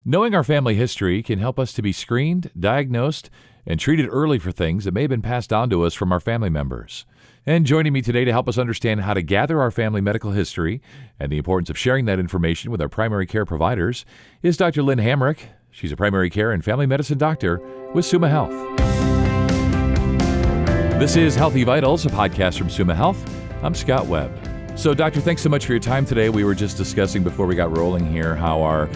Knowing our family history can help us to be screened, diagnosed, and treated early for things that may have been passed on to us from our family members. And joining me today to help us understand how to gather our family medical history and the importance of sharing that information with our primary care providers is Dr. Lynn Hamrich. She's a primary care and family medicine doctor with Summa Health. This is Healthy Vitals, a podcast from Summa Health. I'm Scott Webb. So, Doctor, thanks so much for your time today. We were just discussing before we got rolling here how our,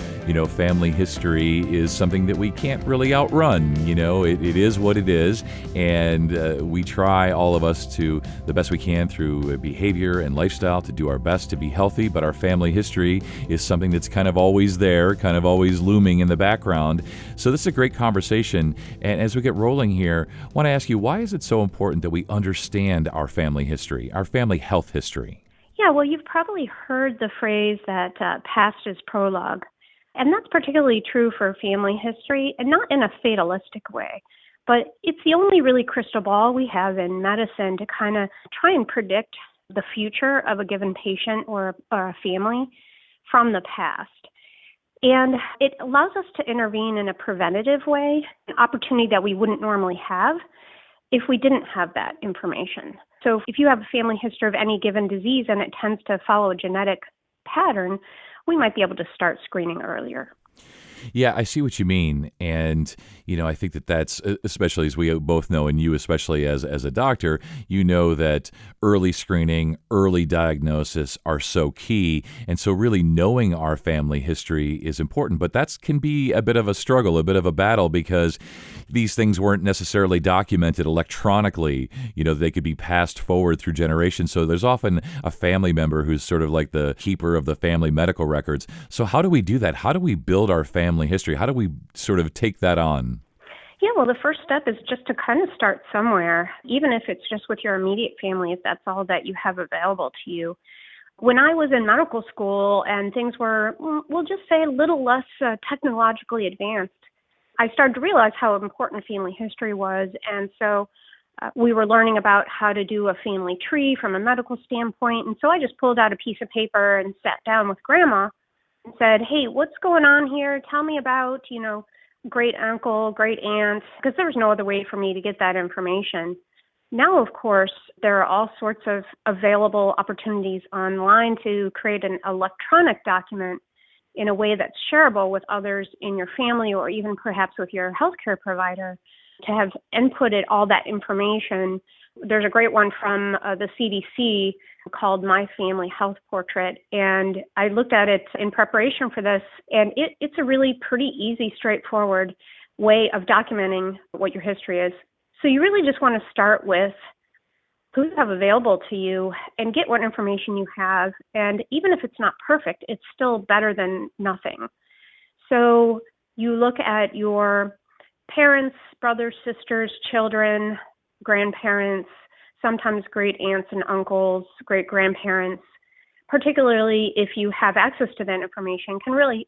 family history is something that we can't really outrun. It is what it is, and we try, all of us, to the best we can through behavior and lifestyle to do our best to be healthy, but our family history is something that's kind of always there, kind of always looming in the background. So this is a great conversation, and as we get rolling here, I want to ask you, why is it so important that we understand our family history, our family health history? Yeah, well, you've probably heard the phrase that past is prologue. And that's particularly true for family history, and not in a fatalistic way. But it's the only really crystal ball we have in medicine to kind of try and predict the future of a given patient or a family from the past. And it allows us to intervene in a preventative way, an opportunity that we wouldn't normally have if we didn't have that information. So if you have a family history of any given disease and it tends to follow a genetic pattern, we might be able to start screening earlier. Yeah, I see what you mean. And, I think that's, especially as we both know, and you especially as a doctor, that early screening, early diagnosis are so key. And so really knowing our family history is important. But that can be a bit of a struggle, a bit of a battle, because these things weren't necessarily documented electronically. They could be passed forward through generations. So there's often a family member who's sort of like the keeper of the family medical records. So how do we do that? How do we build our family history? How do we sort of take that on? Yeah, well, the first step is just to kind of start somewhere, even if it's just with your immediate family, if that's all that you have available to you. When I was in medical school and things were, we'll just say, a little less technologically advanced, I started to realize how important family history was. And so we were learning about how to do a family tree from a medical standpoint. And so I just pulled out a piece of paper and sat down with grandma and said, hey, what's going on here? Tell me about, great uncle, great aunt, because there was no other way for me to get that information. Now, of course, there are all sorts of available opportunities online to create an electronic document in a way that's shareable with others in your family or even perhaps with your healthcare provider to have inputted all that information. There's a great one from the CDC called My Family Health Portrait, and I looked at it in preparation for this, and it's a really pretty easy, straightforward way of documenting what your history is. So you really just want to start with who you have available to you and get what information you have, and even if it's not perfect, it's still better than nothing. So you look at your parents, brothers, sisters, children, grandparents, sometimes great aunts and uncles, great grandparents, particularly if you have access to that information, can really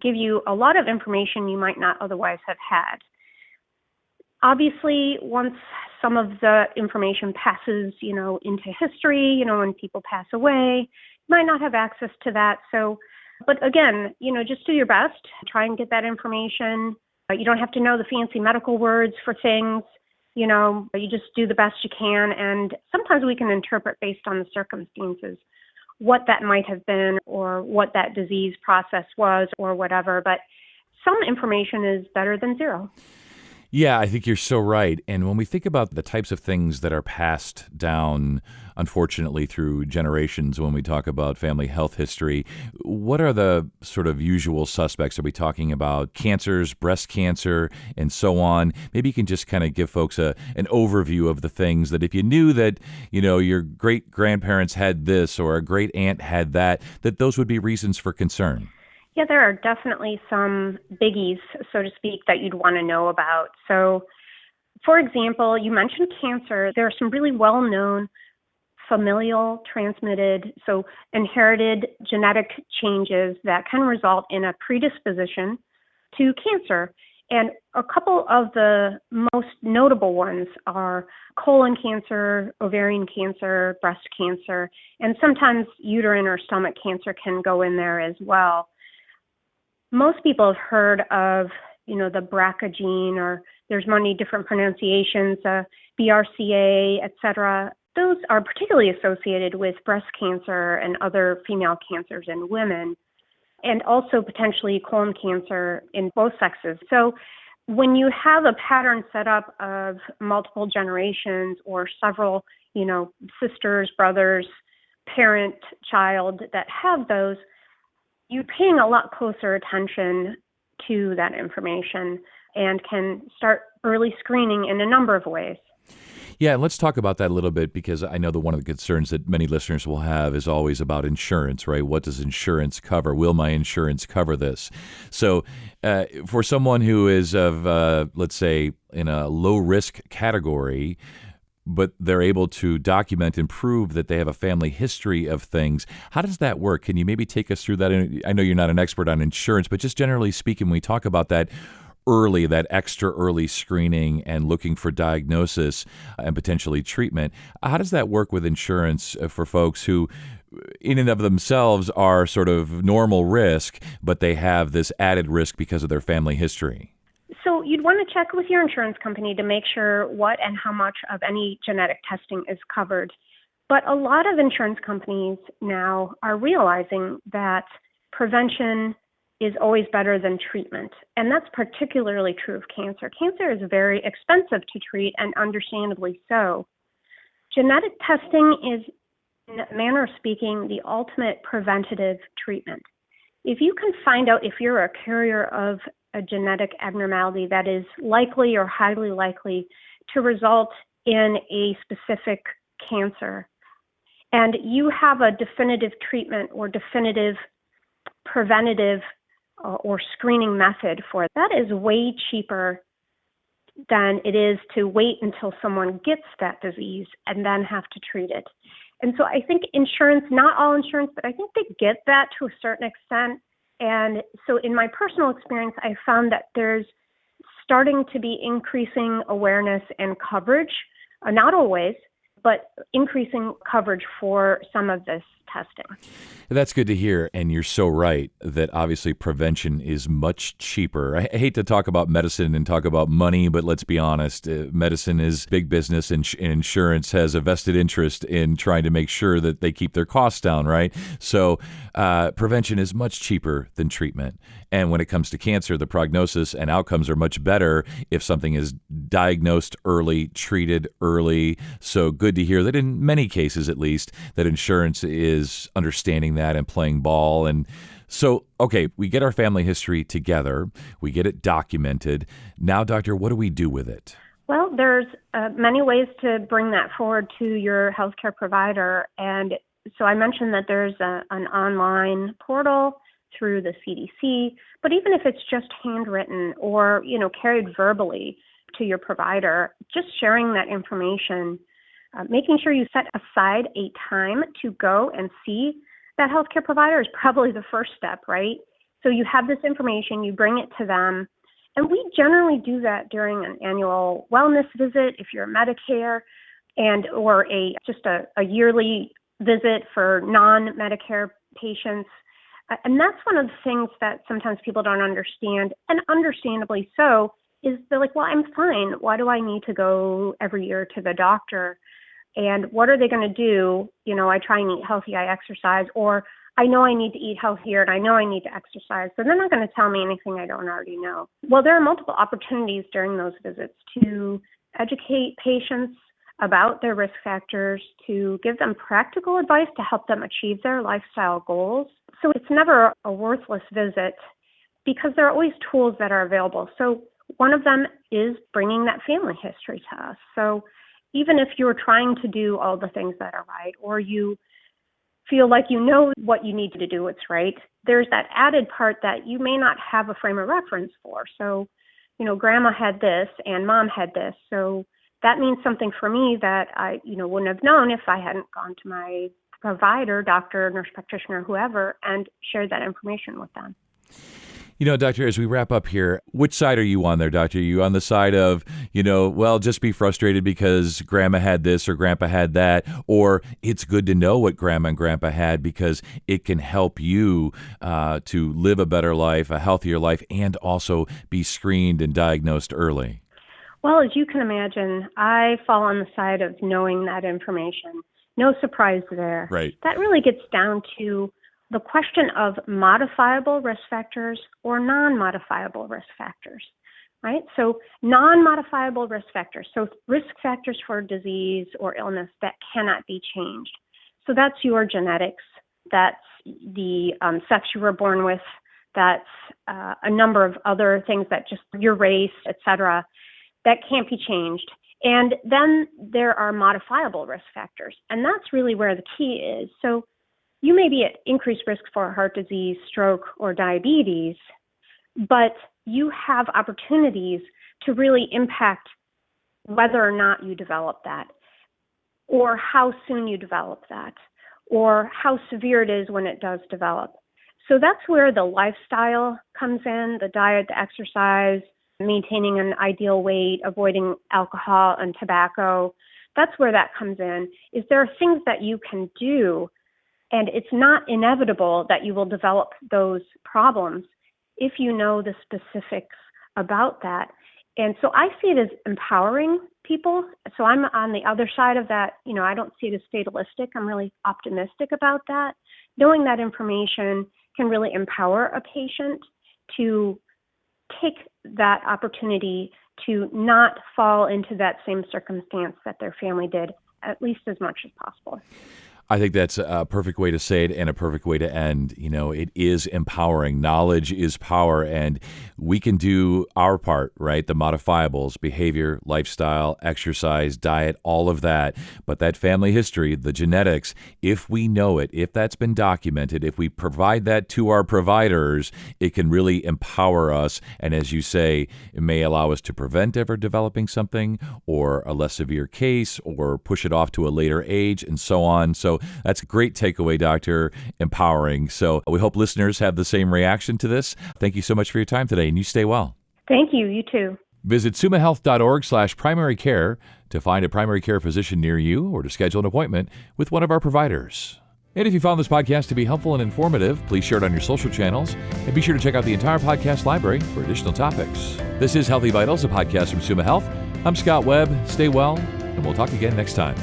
give you a lot of information you might not otherwise have had. Obviously, once some of the information passes, into history, when people pass away, you might not have access to that. So, but again, just do your best, try and get that information. You don't have to know the fancy medical words for things. You just do the best you can, and sometimes we can interpret based on the circumstances what that might have been or what that disease process was or whatever, but some information is better than zero. Yeah, I think you're so right. And when we think about the types of things that are passed down, unfortunately, through generations, when we talk about family health history, what are the sort of usual suspects? Are we talking about cancers, breast cancer, and so on? Maybe you can just kind of give folks an overview of the things that if you knew that, your great-grandparents had this or a great-aunt had that those would be reasons for concern. Yeah, there are definitely some biggies, so to speak, that you'd want to know about. So, for example, you mentioned cancer. There are some really well-known familial transmitted, so inherited genetic changes that can result in a predisposition to cancer. And a couple of the most notable ones are colon cancer, ovarian cancer, breast cancer, and sometimes uterine or stomach cancer can go in there as well. Most people have heard of, the BRCA gene, or there's many different pronunciations, BRCA, et cetera. Those are particularly associated with breast cancer and other female cancers in women, and also potentially colon cancer in both sexes. So when you have a pattern set up of multiple generations or several, sisters, brothers, parent, child that have those, you're paying a lot closer attention to that information and can start early screening in a number of ways. Yeah, let's talk about that a little bit, because I know that one of the concerns that many listeners will have is always about insurance, right? What does insurance cover? Will my insurance cover this? So for someone who is of, let's say, in a low-risk category, but they're able to document and prove that they have a family history of things, how does that work? Can you maybe take us through that? I know you're not an expert on insurance, but just generally speaking, when we talk about that early, that extra early screening and looking for diagnosis and potentially treatment, how does that work with insurance for folks who in and of themselves are sort of normal risk, but they have this added risk because of their family history? So you'd want to check with your insurance company to make sure what and how much of any genetic testing is covered. But a lot of insurance companies now are realizing that prevention is always better than treatment. And that's particularly true of cancer. Cancer is very expensive to treat, and understandably so. Genetic testing is, in a manner of speaking, the ultimate preventative treatment. If you can find out if you're a carrier of a genetic abnormality that is likely or highly likely to result in a specific cancer, and you have a definitive treatment or definitive preventative or screening method for it, that is way cheaper than it is to wait until someone gets that disease and then have to treat it. And so I think insurance, not all insurance, but I think they get that to a certain extent. And so in my personal experience, I found that there's starting to be increasing awareness and coverage, not always, but increasing coverage for some of this testing. That's good to hear. And you're so right that obviously prevention is much cheaper. I hate to talk about medicine and talk about money, but let's be honest, medicine is big business, and insurance has a vested interest in trying to make sure that they keep their costs down, right? So prevention is much cheaper than treatment. And when it comes to cancer, the prognosis and outcomes are much better if something is diagnosed early, treated early. So good to hear that in many cases, at least, that insurance is understanding that and playing ball. And so, okay, we get our family history together. We get it documented. Now, doctor, what do we do with it? Well, there's many ways to bring that forward to your healthcare provider. And so I mentioned that there's an online portal through the CDC, but even if it's just handwritten or, carried verbally to your provider, just sharing that information, making sure you set aside a time to go and see that healthcare provider is probably the first step, right? So you have this information, you bring it to them, and we generally do that during an annual wellness visit if you're Medicare, or just a yearly visit for non-Medicare patients. And that's one of the things that sometimes people don't understand, and understandably so, is they're like, well, I'm fine. Why do I need to go every year to the doctor? And what are they going to do? I try and eat healthy, I exercise, or I know I need to eat healthier and I know I need to exercise. So they're not going to tell me anything I don't already know. Well, there are multiple opportunities during those visits to educate patients about their risk factors, to give them practical advice to help them achieve their lifestyle goals. So it's never a worthless visit because there are always tools that are available. So one of them is bringing that family history to us. So even if you're trying to do all the things that are right, or you feel like you know what you need to do what's right, there's that added part that you may not have a frame of reference for. So, grandma had this and mom had this. So that means something for me that I, wouldn't have known if I hadn't gone to my provider, doctor, nurse practitioner, whoever, and shared that information with them. Doctor, as we wrap up here, which side are you on there, Doctor? Are you on the side of, well, just be frustrated because grandma had this or grandpa had that, or it's good to know what grandma and grandpa had because it can help you to live a better life, a healthier life, and also be screened and diagnosed early? Well, as you can imagine, I fall on the side of knowing that information. No surprise there. Right. That really gets down to the question of modifiable risk factors or non-modifiable risk factors, right? So non-modifiable risk factors, so risk factors for disease or illness that cannot be changed. So that's your genetics, that's the sex you were born with, that's a number of other things that just your race, et cetera, that can't be changed. And then there are modifiable risk factors, and that's really where the key is. So you may be at increased risk for heart disease, stroke, or diabetes, but you have opportunities to really impact whether or not you develop that, or how soon you develop that, or how severe it is when it does develop. So that's where the lifestyle comes in, the diet, the exercise, maintaining an ideal weight, avoiding alcohol and tobacco. That's where that comes in, is there are things that you can do, and it's not inevitable that you will develop those problems if you know the specifics about that. And so I see it as empowering people. So I'm on the other side of that. I don't see it as fatalistic. I'm really optimistic about that. Knowing that information can really empower a patient to take that opportunity to not fall into that same circumstance that their family did, at least as much as possible. I think that's a perfect way to say it and a perfect way to end. It is empowering. Knowledge is power, and we can do our part, right? The modifiables, behavior, lifestyle, exercise, diet, all of that. But that family history, the genetics, if we know it, if that's been documented, if we provide that to our providers, it can really empower us. And as you say, it may allow us to prevent ever developing something or a less severe case or push it off to a later age and so on. So that's a great takeaway, Doctor. Empowering. So we hope listeners have the same reaction to this. Thank you so much for your time today, and you stay well. Thank you. You too. Visit sumahealth.org/primary care to find a primary care physician near you or to schedule an appointment with one of our providers. And if you found this podcast to be helpful and informative, please share it on your social channels and be sure to check out the entire podcast library for additional topics. This is Healthy Vitals, a podcast from Suma Health. I'm Scott Webb. Stay well, and we'll talk again next time.